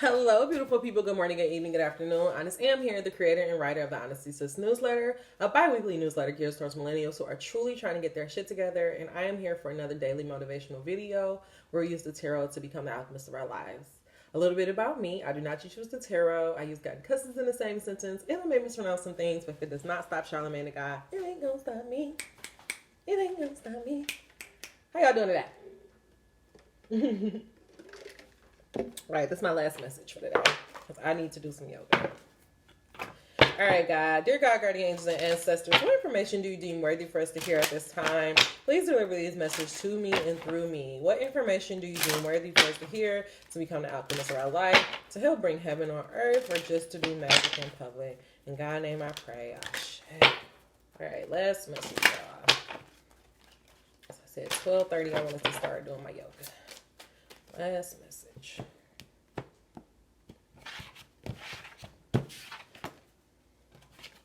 Hello, beautiful people. Good morning, good evening, good afternoon. Honest Am here, the creator and writer of the Honesty Sis newsletter, a bi-weekly newsletter geared towards millennials who are truly trying to get their shit together. And I am here for another daily motivational video where we use the tarot to become the alchemist of our lives. A little bit about me. I do not choose the tarot. I use God and cusses in the same sentence. It'll make me mispronounce some things, but if it does not stop Charlamagne the God, it ain't gonna stop me. It ain't gonna stop me. How y'all doing today? Right, that's my last message for today, because I need to do some yoga. All right, God. Dear God, guardian angels, and ancestors, what information do you deem worthy for us to hear at this time? Please deliver these messages to me and through me. What information do you deem worthy for us to hear to become the alchemist of our life, to help bring heaven on earth, or just to do magic in public? In God's name I pray. All right, last message, y'all. As I said, 12:30, I wanted to start doing my yoga. Last message.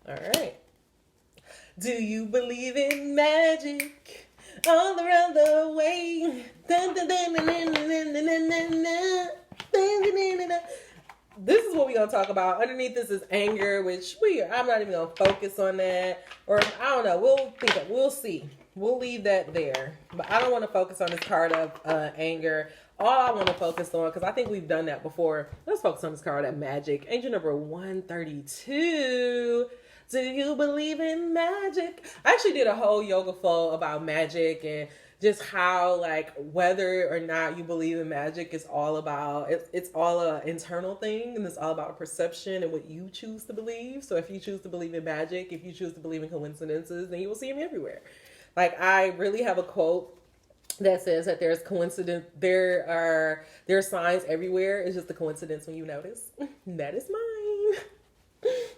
All right. Do you believe in magic all around the way? This is what we're going to talk about. Underneath this is anger, which I'm not even going to focus on that. Or I don't know. We'll see. We'll leave that there. But I don't want to focus on this card of anger. All I want to focus on, because I think we've done that before. Let's focus on this card of magic. Angel number 132. Do you believe in magic? I actually did a whole yoga flow about magic and just how, like, whether or not you believe in magic is all about, it's all an internal thing, and it's all about perception and what you choose to believe. So if you choose to believe in magic, if you choose to believe in coincidences, then you will see them everywhere. Like, I really have a quote that says that there's coincidence, there are signs everywhere. It's just a coincidence when you notice. That is mine.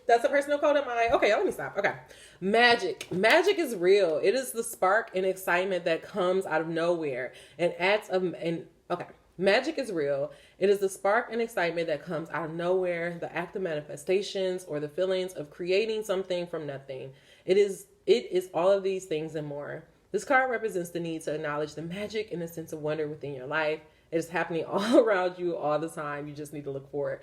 That's a personal quote of mine. Okay, let me stop. Okay. Magic. Magic is real. It is the spark and excitement that comes out of nowhere and okay. Magic is real. It is the spark and excitement that comes out of nowhere, the act of manifestations or the feelings of creating something from nothing. It is all of these things and more. This card represents the need to acknowledge the magic and the sense of wonder within your life. It is happening all around you all the time. You just need to look for it.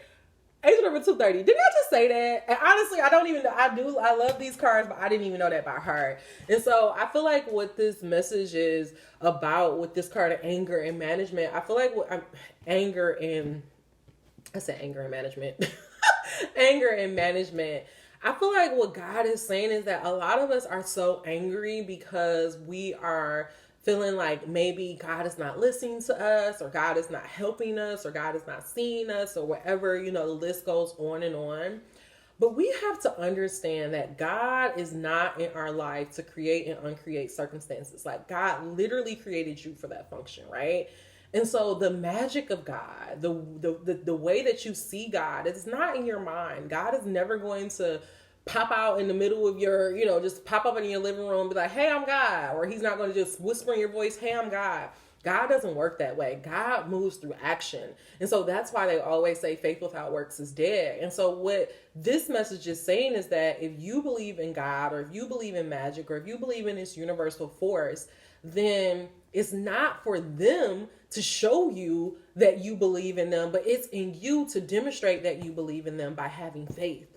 Angel number 230. Didn't I just say that? And honestly, I don't even know. I love these cards, but I didn't even know that by heart. And so I feel like what this message is about with this card of anger and management, I feel like anger and management. Anger and management. I feel like what God is saying is that a lot of us are so angry because we are feeling like maybe God is not listening to us, or God is not helping us, or God is not seeing us, or whatever, the list goes on and on. But we have to understand that God is not in our life to create and uncreate circumstances. Like, God literally created you for that function, right? And so the magic of God, the way that you see God, it's not in your mind. God is never going to pop out in the middle of your, just pop up in your living room and be like, hey, I'm God. Or he's not going to just whisper in your voice, hey, I'm God. God doesn't work that way. God moves through action. And so that's why they always say faith without works is dead. And so what this message is saying is that if you believe in God, or if you believe in magic, or if you believe in this universal force, then it's not for them to show you that you believe in them, but it's in you to demonstrate that you believe in them by having faith.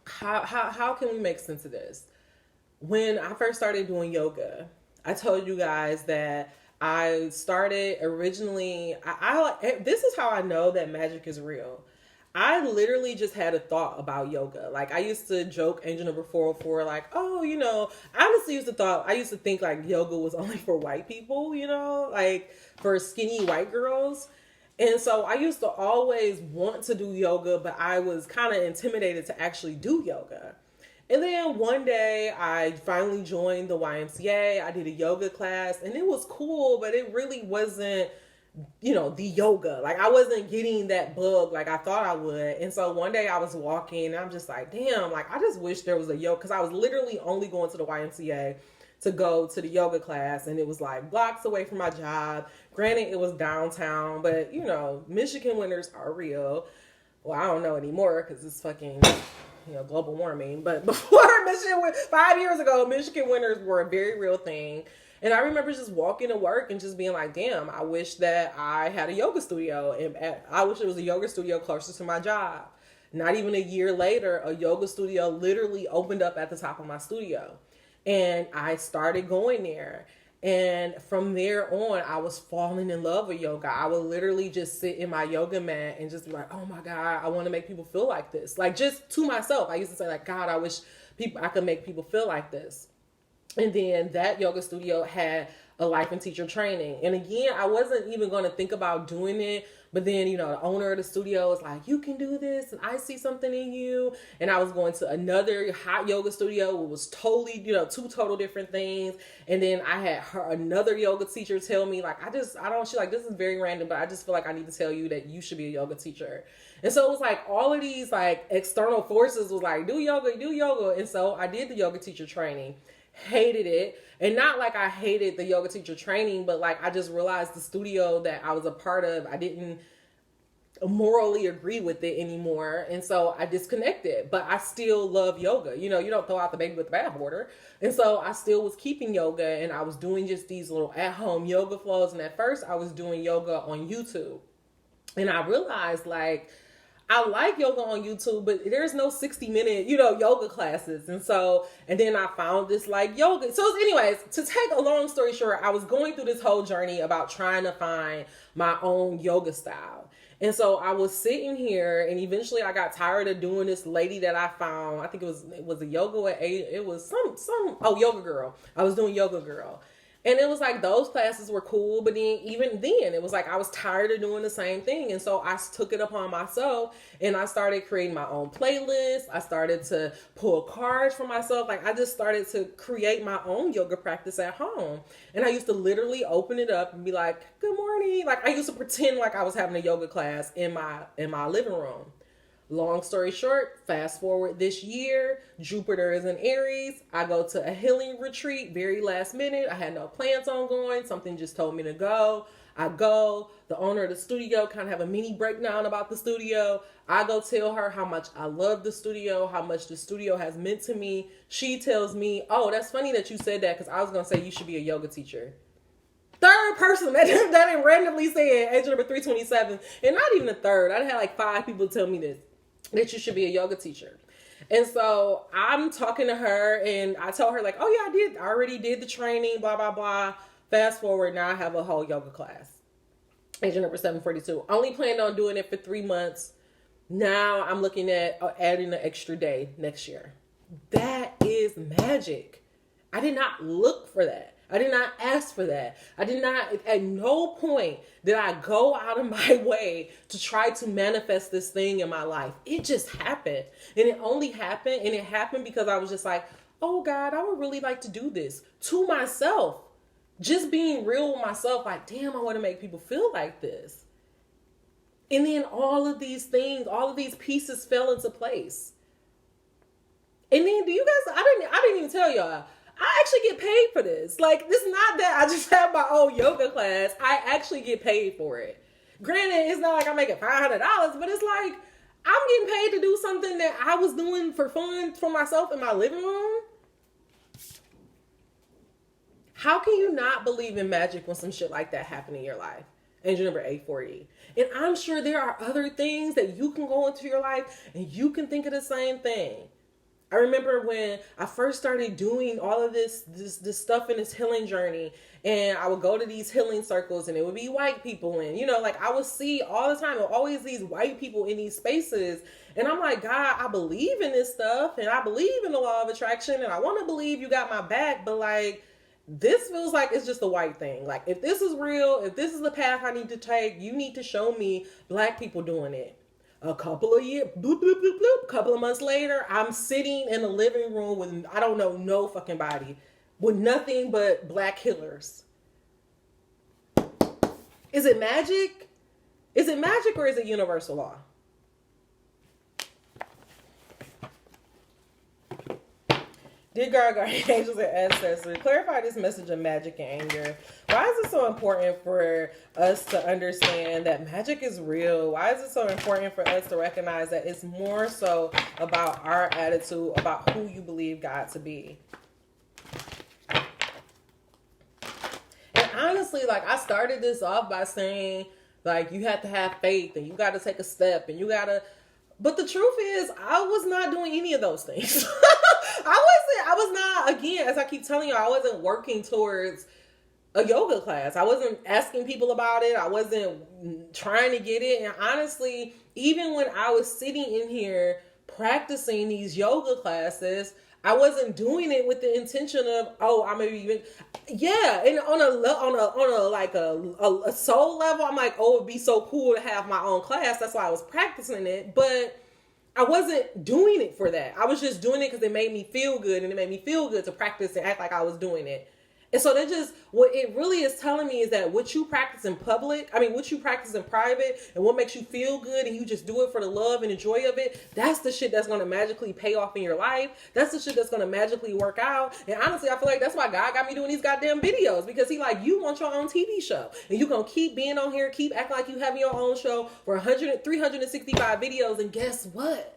How can we make sense of this? When I first started doing yoga, I told you guys that I started originally, this is how I know that magic is real. I literally just had a thought about yoga. Like, I used to joke, Angel number 404, like, oh, I honestly used to think like yoga was only for white people, like for skinny white girls. And so I used to always want to do yoga, but I was kind of intimidated to actually do yoga. And then one day I finally joined the YMCA. I did a yoga class and it was cool, but it really wasn't, the yoga. Like, I wasn't getting that bug like I thought I would. And so one day I was walking and I'm just like, damn, like, I just wish there was a yoga, because I was literally only going to the YMCA to go to the yoga class, and it was like blocks away from my job. Granted, it was downtown, but Michigan winters are real. Well, I don't know anymore because it's fucking, global warming. But before 5 years ago, Michigan winters were a very real thing. And I remember just walking to work and just being like, damn, I wish that I had a yoga studio. And I wish it was a yoga studio closer to my job. Not even a year later, a yoga studio literally opened up at the top of my studio. And I started going there. And from there on, I was falling in love with yoga. I would literally just sit in my yoga mat and just be like, oh my God, I want to make people feel like this. Like, just to myself, I used to say like, God, I wish I could make people feel like this. And then that yoga studio had a life and teacher training. And again, I wasn't even going to think about doing it. But then, the owner of the studio was like, you can do this. And I see something in you. And I was going to another hot yoga studio. It was totally, two total different things. And then I had another yoga teacher tell me like, she's like, this is very random, but I just feel like I need to tell you that you should be a yoga teacher. And so it was like all of these like external forces was like, do yoga. And so I did the yoga teacher training. Hated it. And not like I hated the yoga teacher training, but like I just realized the studio that I was a part of, I didn't morally agree with it anymore. And so I disconnected, but I still love yoga. You don't throw out the baby with the bathwater. And so I still was keeping yoga, and I was doing just these little at-home yoga flows. And at first I was doing yoga on YouTube. And I realized like, I like yoga on YouTube, but there's no 60-minute, yoga classes. And then I found this like yoga. So anyways, to take a long story short, I was going through this whole journey about trying to find my own yoga style. And so I was sitting here, and eventually I got tired of doing this lady that I found. I think it was a yoga at 8. It was Yoga Girl. I was doing Yoga Girl. And it was like those classes were cool, but then even then it was like I was tired of doing the same thing. And so I took it upon myself, and I started creating my own playlist. I started to pull cards for myself. Like I just started to create my own yoga practice at home. And I used to literally open it up and be like, good morning. Like I used to pretend like I was having a yoga class in my living room. Long story short, fast forward this year, Jupiter is in Aries. I go to a healing retreat, very last minute. I had no plans on going. Something just told me to go. I go. The owner of the studio kind of have a mini breakdown about the studio. I go tell her how much I love the studio, how much the studio has meant to me. She tells me, oh, that's funny that you said that, because I was going to say you should be a yoga teacher. Third person that randomly said, agent number 327, and not even a third. I had like 5 people tell me this, that you should be a yoga teacher. And so I'm talking to her, and I tell her like, oh yeah, I already did the training, blah, blah, blah. Fast forward, now I have a whole yoga class. Agent number 742. Only planned on doing it for 3 months. Now I'm looking at adding an extra day next year. That is magic. I did not look for that. I did not ask for that. At no point did I go out of my way to try to manifest this thing in my life. It just happened. And it only happened. And it happened because I was just like, oh God, I would really like to do this to myself. Just being real with myself. Like, damn, I want to make people feel like this. And then all of these things, all of these pieces fell into place. And then do you guys, I didn't even tell y'all. I actually get paid for this. Like, it's not that I just have my own yoga class. I actually get paid for it. Granted, it's not like I'm making $500, but it's like I'm getting paid to do something that I was doing for fun for myself in my living room. How can you not believe in magic when some shit like that happened in your life? Angel number 840. And I'm sure there are other things that you can go into your life and you can think of the same thing. I remember when I first started doing all of this stuff in this healing journey, and I would go to these healing circles, and it would be white people, and like I would see all the time, always these white people in these spaces, and I'm like, God, I believe in this stuff, and I believe in the law of attraction, and I want to believe you got my back, but like, this feels like it's just a white thing. Like, if this is real, if this is the path I need to take, you need to show me black people doing it. A couple of years, bloop, bloop, bloop, bloop, couple of months later, I'm sitting in the living room with, I don't know, no fucking body, with nothing but black healers. Is it magic? Is it magic or is it universal law? Dear God, guardian angels and ancestors, clarify this message of magic and anger. Why is it so important for us to understand that magic is real? Why is it so important for us to recognize that it's more so about our attitude, about who you believe God to be? honestly, like, I started this off by saying, like, you have to have faith and you got to take a step and you got to, but the truth is, I was not doing any of those things. I was not, again, as I keep telling you, I wasn't working towards a yoga class. I wasn't asking people about it. I wasn't trying to get it. And honestly, even when I was sitting in here practicing these yoga classes, I wasn't doing it with the intention of, oh, I'm gonna be, yeah. And on a like a soul level, I'm like, oh, it'd be so cool to have my own class. That's why I was practicing it, but I wasn't doing it for that. I was just doing it because it made me feel good, and it made me feel good to practice and act like I was doing it. And so that just, what it really is telling me is that what you practice in public, what you practice in private and what makes you feel good and you just do it for the love and the joy of it, that's the shit that's going to magically pay off in your life. That's the shit that's going to magically work out. And honestly, I feel like that's why God got me doing these goddamn videos, because he like, you want your own TV show and you're going to keep being on here, keep acting like you have your own show for 365 videos. And guess what?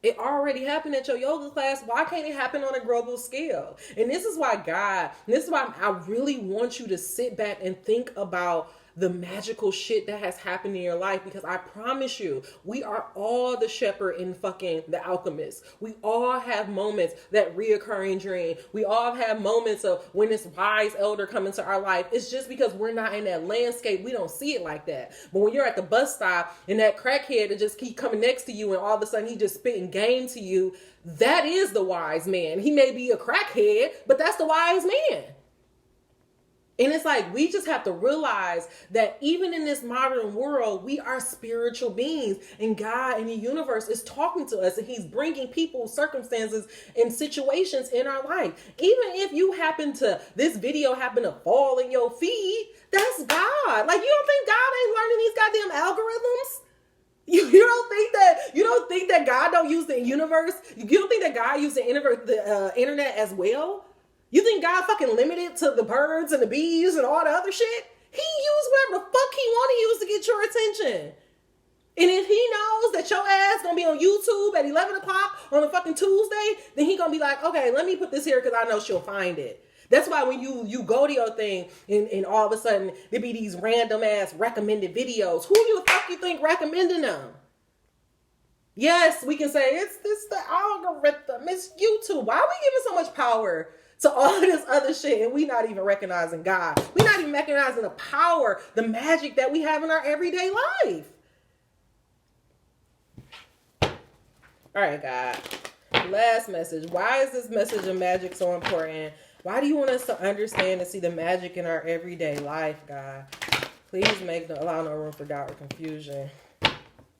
It already happened at your yoga class. Why can't it happen on a global scale? And this is why I really want you to sit back and think about the magical shit that has happened in your life, because I promise you, we are all the shepherd in fucking The Alchemist. We all have moments, that reoccurring dream. We all have moments of when this wise elder come into our life. It's just because we're not in that landscape, we don't see it like that. But when you're at the bus stop and that crackhead that just keep coming next to you and all of a sudden he just spitting game to you, that is the wise man. He may be a crackhead, but that's the wise man. And it's like, we just have to realize that even in this modern world, we are spiritual beings, and God and the universe is talking to us, and he's bringing people, circumstances, and situations in our life. Even if this video happened to fall in your feed, that's God. Like, you don't think God ain't learning these goddamn algorithms? You don't think that God don't use the universe? You don't think that God used the internet as well? You think God fucking limited to the birds and the bees and all the other shit? He used whatever the fuck he want to use to get your attention. And if he knows that your ass gonna be on YouTube at 11 o'clock on a fucking Tuesday, then he gonna be like, okay, let me put this here because I know she'll find it. That's why when you go to your thing and all of a sudden there be these random ass recommended videos. Who the fuck you think recommending them? Yes, we can say it's the algorithm, it's YouTube. Why are we giving so much power to all of this other shit and we not even recognizing God? We not even recognizing the power, the magic that we have in our everyday life. All right, God. Last message. Why is this message of magic so important? Why do you want us to understand and see the magic in our everyday life, God? Please allow no room for doubt or confusion.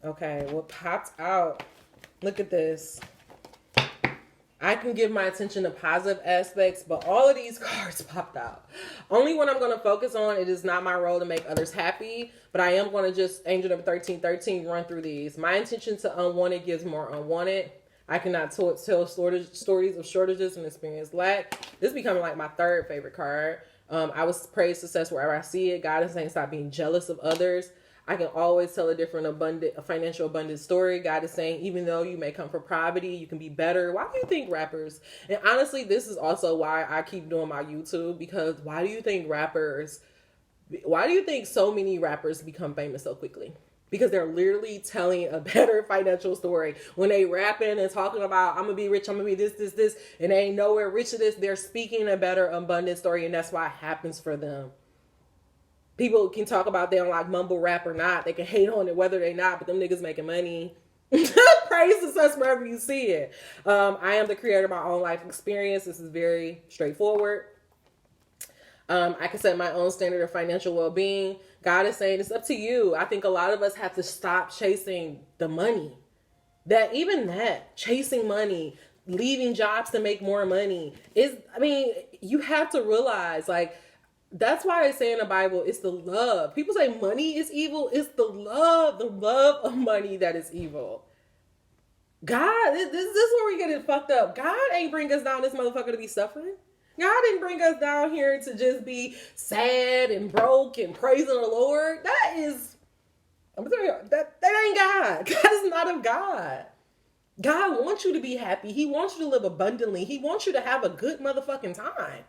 Okay, what popped out? Look at this. I can give my attention to positive aspects, but all of these cards popped out. Only one I'm going to focus on, it is not my role to make others happy, but I am going to just, angel number 1313, run through these. My intention to unwanted gives more unwanted. I cannot tell stories of shortages and experience lack. This is becoming like my third favorite card. I was praise success wherever I see it. God is saying stop being jealous of others. I can always tell a financial abundant story. God is saying, even though you may come from poverty, you can be better. Why do you think rappers, and honestly, this is also why I keep doing my YouTube, because why do you think so many rappers become famous so quickly? Because they're literally telling a better financial story. When they rapping and talking about, I'm going to be rich, I'm going to be this, and they ain't nowhere rich to this, they're speaking a better abundant story, and that's why it happens for them. People can talk about they don't like mumble rap or not. They can hate on it whether they not, but them niggas making money. Praise success wherever you see it. I am the creator of my own life experience. This is very straightforward. I can set my own standard of financial well-being. God is saying it's up to you. I think a lot of us have to stop chasing the money. Chasing money, leaving jobs to make more money you have to realize, like, that's why I say in the Bible, it's the love. People say money is evil. It's the love of money that is evil. God, this is where we get it fucked up. God ain't bring us down this motherfucker to be suffering. God didn't bring us down here to just be sad and broke and praising the Lord. I'm telling you, that ain't God. God is not of God. God wants you to be happy. He wants you to live abundantly. He wants you to have a good motherfucking time.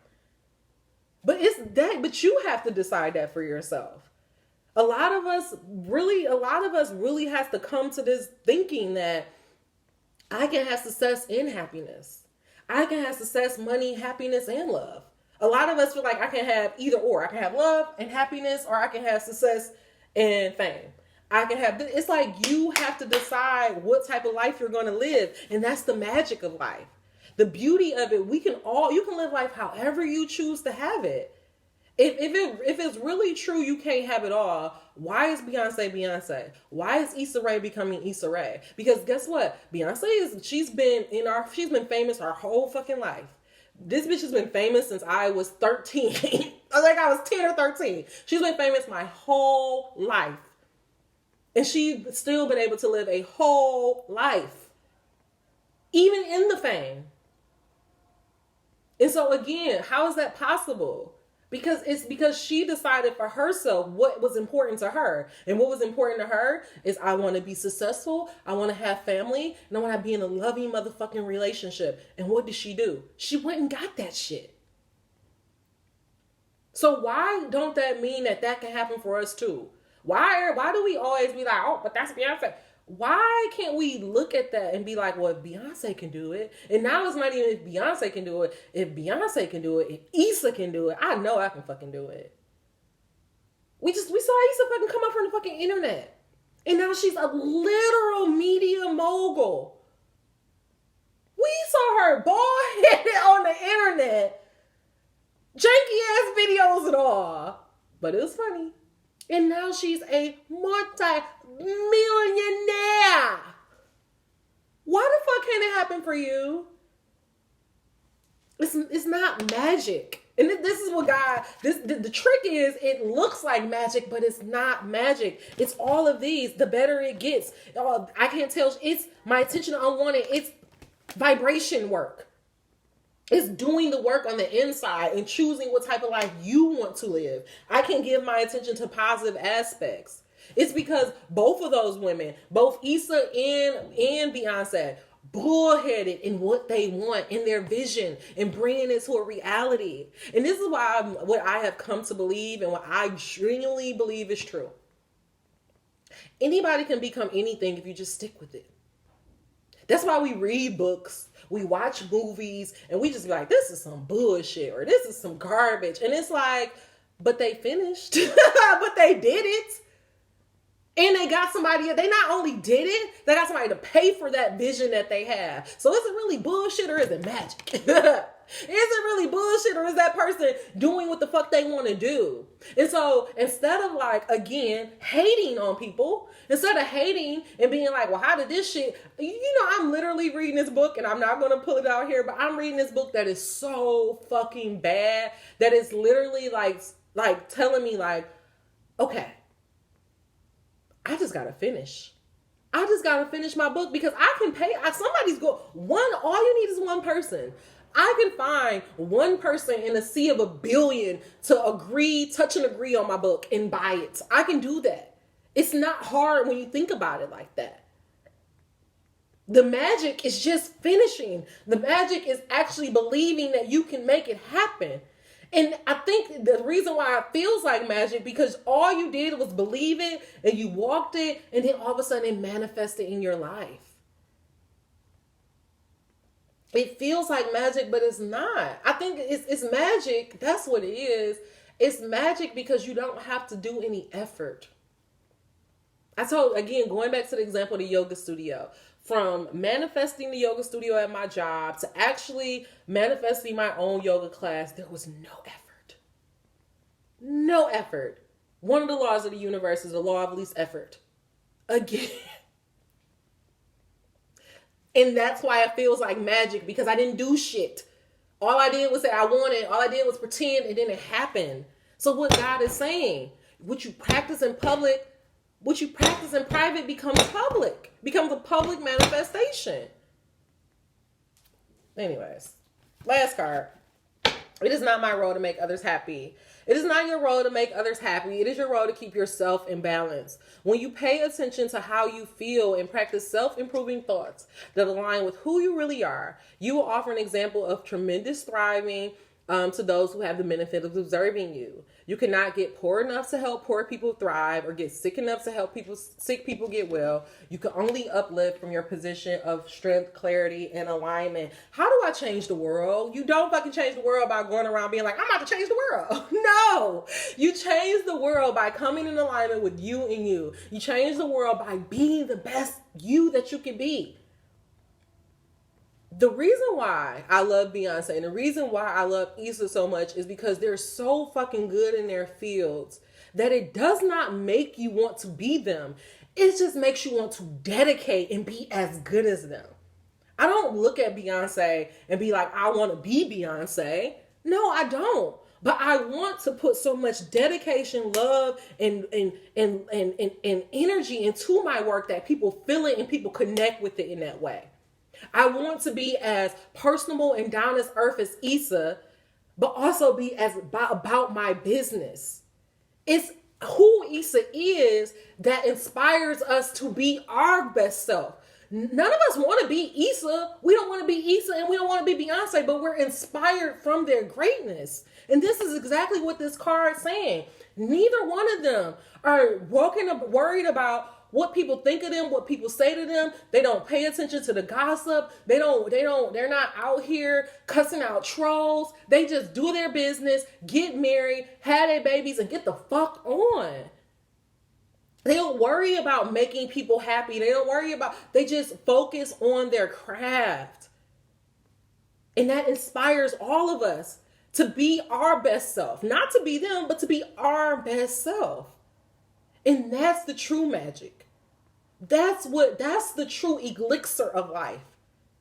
But it's that, but you have to decide that for yourself. A lot of us really has to come to this thinking that I can have success and happiness. I can have success, money, happiness, and love. A lot of us feel like I can have either or. I can have love and happiness, or I can have success and fame. I can have, it's like you have to decide what type of life you're going to live. And that's the magic of life. The beauty of it, you can live life however you choose to have it. If it's really true you can't have it all, why is Beyonce Beyonce? Why is Issa Rae becoming Issa Rae? Because guess what? She's been famous her whole fucking life. This bitch has been famous since I was 13. Like I was 10 or 13. She's been famous my whole life. And she's still been able to live a whole life. Even in the fame. And so again, how is that possible? Because she decided for herself what was important to her. And what was important to her is I want to be successful, I want to have family, and I want to be in a loving motherfucking relationship. And what did she do? She went and got that shit. So why don't that mean that can happen for us too? Why do we always be like, oh, but that's Beyonce? Why can't we look at that and be like, well, if Beyonce can do it, and now it's not even if Beyonce can do it, if Beyonce can do it, if Issa can do it, I know I can fucking do it. We saw Issa fucking come up from the fucking internet. And now she's a literal media mogul. We saw her bald-headed on the internet. Janky-ass videos and all. But it was funny. And now she's a multi-millionaire. Why the fuck can't it happen for you? It's not magic. And this is what the trick is, it looks like magic, but it's not magic. It's all of these. The better it gets. I can't tell. It's my attention unwanted. It's vibration work. It's doing the work on the inside and choosing what type of life you want to live. I can give my attention to positive aspects. It's because both of those women, both Issa and Beyonce, bullheaded in what they want, in their vision, and bringing it to a reality. And this is what I have come to believe and what I genuinely believe is true. Anybody can become anything if you just stick with it. That's why we read books, we watch movies, and we just be like, this is some bullshit, or this is some garbage. And it's like, but they finished, but they did it. And they got somebody, they not only did it, they got somebody to pay for that vision that they have. So is it really bullshit or is it magic? Is it really bullshit or is that person doing what the fuck they want to do? And so instead of like, again, hating on people, instead of hating and being like, well, how did this shit, I'm literally reading this book and I'm not going to pull it out here, but I'm reading this book that is so fucking bad that it's literally like telling me like, okay, I just got to finish. I just got to finish my book because I can pay. All you need is one person. I can find one person in a sea of a billion to touch and agree on my book and buy it. I can do that. It's not hard when you think about it like that. The magic is just finishing. The magic is actually believing that you can make it happen. And I think the reason why it feels like magic, because all you did was believe it and you walked it, and then all of a sudden it manifested in your life. It feels like magic, but it's not. I think it's magic. That's what it is. It's magic because you don't have to do any effort. Again, going back to the example of the yoga studio, from manifesting the yoga studio at my job to actually manifesting my own yoga class, there was no effort. No effort. One of the laws of the universe is the law of least effort. Again. And that's why it feels like magic, because I didn't do shit. All I did was say I wanted. All I did was pretend, and then it happened. So what God is saying, what you practice in public, what you practice in private becomes public, becomes a public manifestation. Anyways, last card. It is not my role to make others happy. It is not your role to make others happy. It is your role to keep yourself in balance. When you pay attention to how you feel and practice self-improving thoughts that align with who you really are, you will offer an example of tremendous thriving to those who have the benefit of observing you. You cannot get poor enough to help poor people thrive or get sick enough to help sick people get well. You can only uplift from your position of strength, clarity, and alignment. How do I change the world? You don't fucking change the world by going around being like, I'm about to change the world. No, you change the world by coming in alignment with you and you. You change the world by being the best you that you can be. The reason why I love Beyonce and the reason why I love Issa so much is because they're so fucking good in their fields that it does not make you want to be them. It just makes you want to dedicate and be as good as them. I don't look at Beyonce and be like, I want to be Beyonce. No, I don't. But I want to put so much dedication, love, and energy into my work that people feel it and people connect with it in that way. I want to be as personable and down as earth as Issa, but also be as about my business. It's who Issa is that inspires us to be our best self. None of us want to be Issa. We don't want to be Issa and we don't want to be Beyonce, but we're inspired from their greatness. And this is exactly what this card is saying. Neither one of them are worried about what people think of them, what people say to them. They don't pay attention to the gossip. They're not out here cussing out trolls. They just do their business, get married, have their babies, and get the fuck on. They don't worry about making people happy. They just focus on their craft. And that inspires all of us to be our best self. Not to be them, but to be our best self. And that's the true magic. That's the true elixir of life.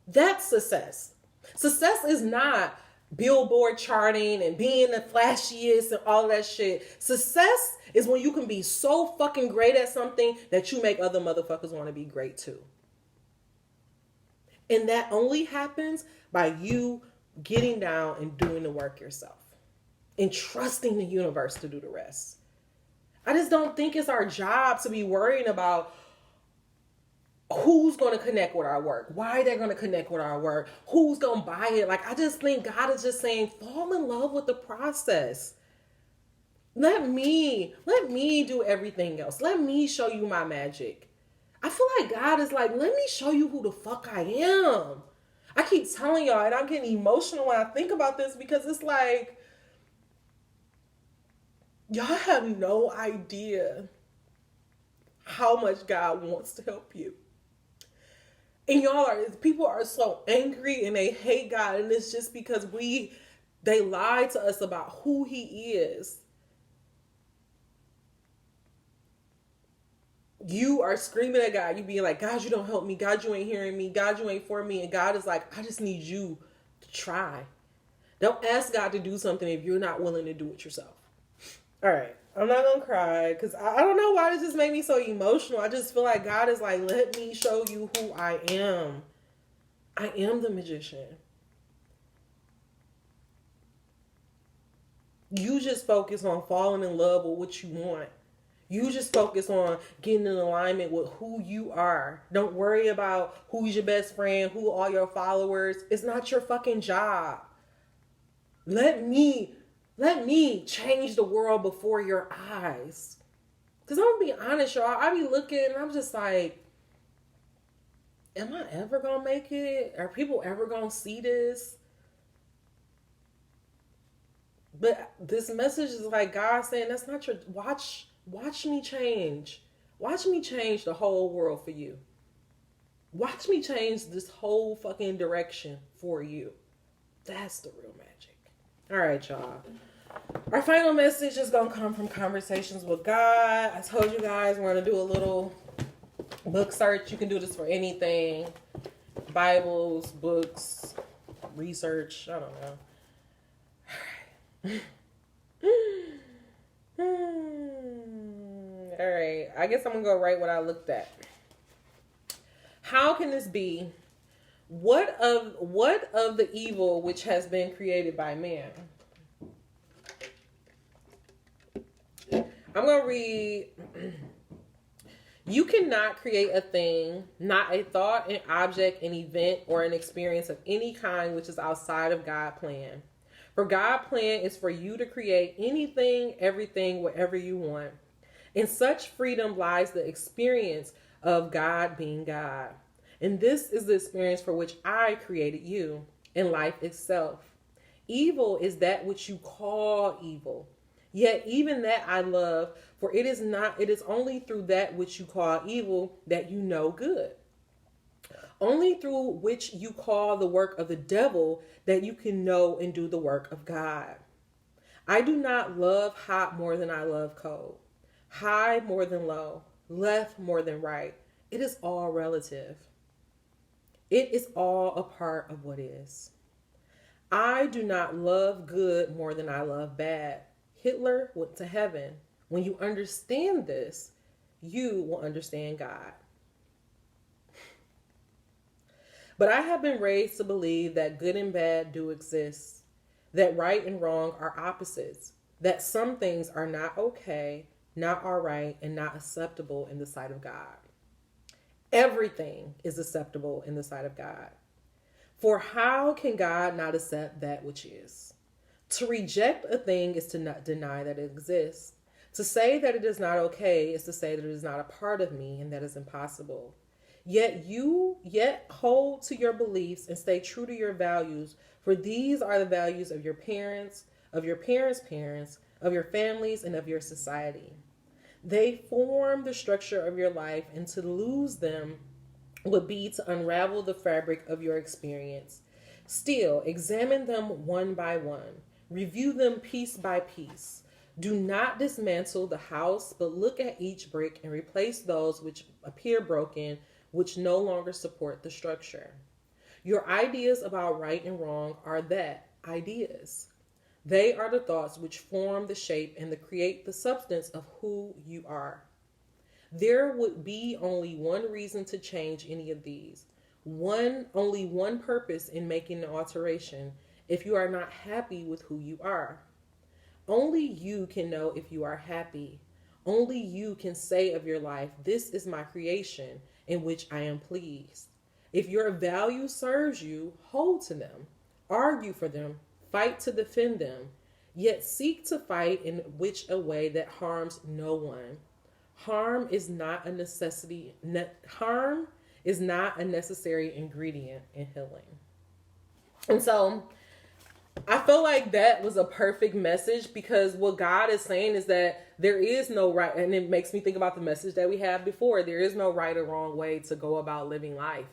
That's success. Success is not billboard charting and being the flashiest and all that shit. Success is when you can be so fucking great at something that you make other motherfuckers want to be great too. And that only happens by you getting down and doing the work yourself and trusting the universe to do the rest. I just don't think it's our job to be worrying about who's going to connect with our work, why they're going to connect with our work, who's going to buy it. Like, I just think God is just saying, fall in love with the process. Let me do everything else. Let me show you my magic. I feel like God is like, let me show you who the fuck I am. I keep telling y'all, and I'm getting emotional when I think about this because it's like, y'all have no idea how much God wants to help you. And people are so angry and they hate God. And it's just because they lied to us about who he is. You are screaming at God. You being like, God, you don't help me. God, you ain't hearing me. God, you ain't for me. And God is like, I just need you to try. Don't ask God to do something if you're not willing to do it yourself. All right. I'm not going to cry because I don't know why this just made me so emotional. I just feel like God is like, let me show you who I am. I am the magician. You just focus on falling in love with what you want. You just focus on getting in alignment with who you are. Don't worry about who's your best friend, who are your followers. It's not your fucking job. Let me change the world before your eyes. Because I'm going to be honest, y'all. I be looking and I'm just like, am I ever going to make it? Are people ever going to see this? But this message is like God saying, that's not your, watch me change. Watch me change the whole world for you. Watch me change this whole fucking direction for you. That's the real magic. All right, y'all. Our final message is going to come from Conversations with God. I told you guys we're going to do a little book search. You can do this for anything. Bibles, books, research. I don't know. All right. All right. I guess I'm going to go right what I looked at. How can this be? What of the evil which has been created by man? I'm going to read. You cannot create a thing, not a thought, an object, an event, or an experience of any kind which is outside of God's plan. For God's plan is for you to create anything, everything, whatever you want. In such freedom lies the experience of God being God. And this is the experience for which I created you in life itself. Evil is that which you call evil. Yet even that I love, for it is only through that which you call evil that you know good. Only through which you call the work of the devil that you can know and do the work of God. I do not love hot more than I love cold, high more than low, left more than right. It is all relative. It is all a part of what is. I do not love good more than I love bad. Hitler went to heaven. When you understand this, you will understand God. But I have been raised to believe that good and bad do exist, that right and wrong are opposites, that some things are not okay, not all right, and not acceptable in the sight of God. Everything is acceptable in the sight of God. For how can God not accept that which is? To reject a thing is to not deny that it exists. To say that it is not okay is to say that it is not a part of me, and that is impossible. Yet hold to your beliefs and stay true to your values, for these are the values of your parents, of your parents' parents, of your families, and of your society. They form the structure of your life, and to lose them would be to unravel the fabric of your experience. Still, examine them one by one. Review them piece by piece. Do not dismantle the house, but look at each brick and replace those which appear broken, which no longer support the structure. Your ideas about right and wrong are that, ideas. They are the thoughts which form the shape and create the substance of who you are. There would be only one reason to change any of these. Only one purpose in making the alteration, if you are not happy with who you are. Only you can know if you are happy. Only you can say of your life, this is my creation in which I am pleased. If your value serves you, hold to them, argue for them, fight to defend them, yet seek to fight in which a way that harms no one. Harm is not a necessary ingredient in healing. And so I feel like that was a perfect message, because what God is saying is that there is no right, and it makes me think about the message that we had before. There is no right or wrong way to go about living life.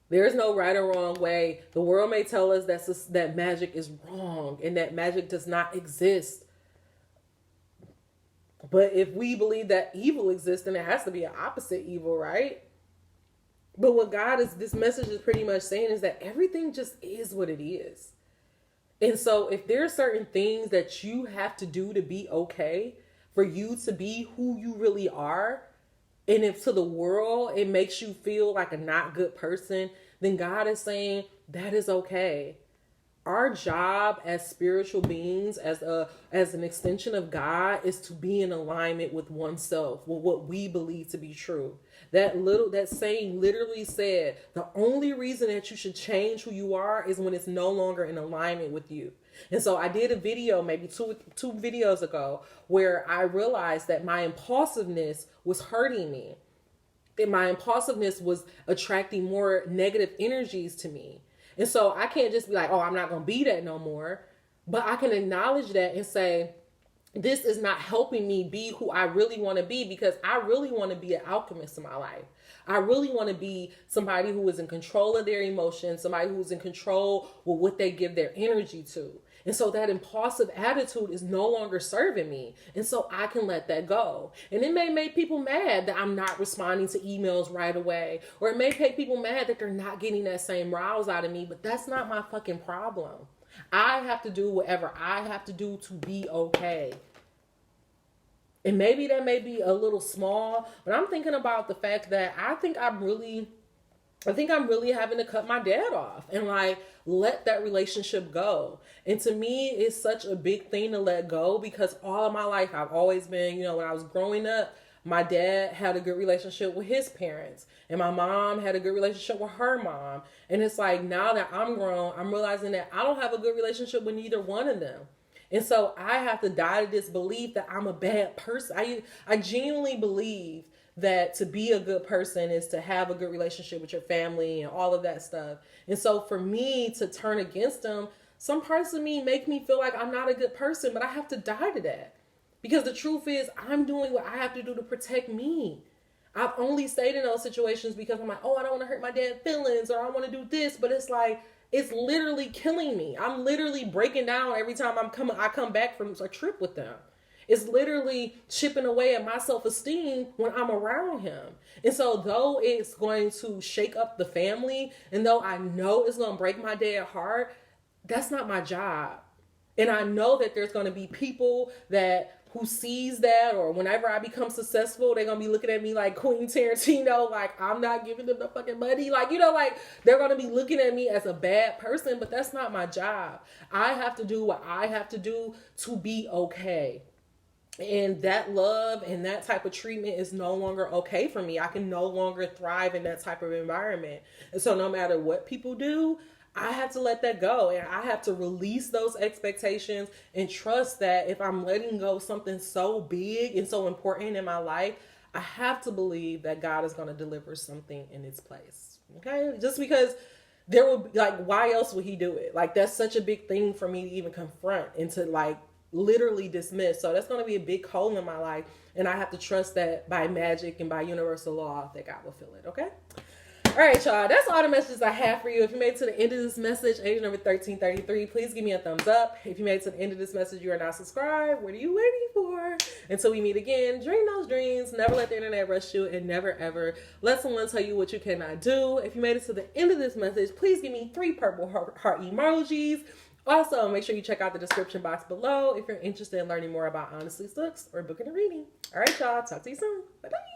There is no right or wrong way. The world may tell us that magic is wrong and that magic does not exist. But if we believe that evil exists, then it has to be an opposite evil, right? But what this message is pretty much saying is that everything just is what it is. And so if there are certain things that you have to do to be okay, for you to be who you really are, and if to the world it makes you feel like a not good person, then God is saying that is okay. Our job as spiritual beings, as an extension of God, is to be in alignment with oneself, with what we believe to be true. That saying literally said, the only reason that you should change who you are is when it's no longer in alignment with you. And so I did a video maybe two videos ago where I realized that my impulsiveness was hurting me. And my impulsiveness was attracting more negative energies to me. And so I can't just be like, oh, I'm not going to be that no more. But I can acknowledge that and say, this is not helping me be who I really want to be, because I really want to be an alchemist in my life. I really want to be somebody who is in control of their emotions, somebody who's in control with what they give their energy to. And so that impulsive attitude is no longer serving me. And so I can let that go. And it may make people mad that I'm not responding to emails right away. Or it may make people mad that they're not getting that same rouse out of me. But that's not my fucking problem. I have to do whatever I have to do to be okay. And maybe that may be a little small, but I'm thinking about the fact that I think I'm really having to cut my dad off and like let that relationship go. And to me, it's such a big thing to let go, because all of my life I've always been, when I was growing up, my dad had a good relationship with his parents, and my mom had a good relationship with her mom. And it's like, now that I'm grown, I'm realizing that I don't have a good relationship with neither one of them. And so I have to die to this belief that I'm a bad person. I genuinely believe that to be a good person is to have a good relationship with your family and all of that stuff. And so for me to turn against them, some parts of me make me feel like I'm not a good person, but I have to die to that. Because the truth is, I'm doing what I have to do to protect me. I've only stayed in those situations because I'm like, oh, I don't want to hurt my dad's feelings, or I want to do this. But it's like, it's literally killing me. I'm literally breaking down every time I come back from a trip with them. It's literally chipping away at my self-esteem when I'm around him. And so though it's going to shake up the family, and though I know it's going to break my dad's heart, that's not my job. And I know that there's going to be people who sees that, or whenever I become successful, they're going to be looking at me like Quentin Tarantino, like I'm not giving them the fucking money. Like, like they're going to be looking at me as a bad person, but that's not my job. I have to do what I have to do to be okay. And that love and that type of treatment is no longer okay for me. I can no longer thrive in that type of environment. And so no matter what people do, I have to let that go, and I have to release those expectations and trust that if I'm letting go something so big and so important in my life, I have to believe that God is going to deliver something in its place. Okay? Just because there will be, like, why else would he do it? Like, that's such a big thing for me to even confront and to like literally dismiss. So that's going to be a big hole in my life, and I have to trust that by magic and by universal law that God will fill it. Okay? All right, y'all. That's all the messages I have for you. If you made it to the end of this message, age number 1333, please give me a thumbs up. If you made it to the end of this message, you are not subscribed. What are you waiting for? Until we meet again, dream those dreams. Never let the internet rush you, and never ever let someone tell you what you cannot do. If you made it to the end of this message, please give me 3 purple heart emojis. Also, make sure you check out the description box below if you're interested in learning more about Honestly Looks or booking a reading. All right, y'all. Talk to you soon. Bye-bye.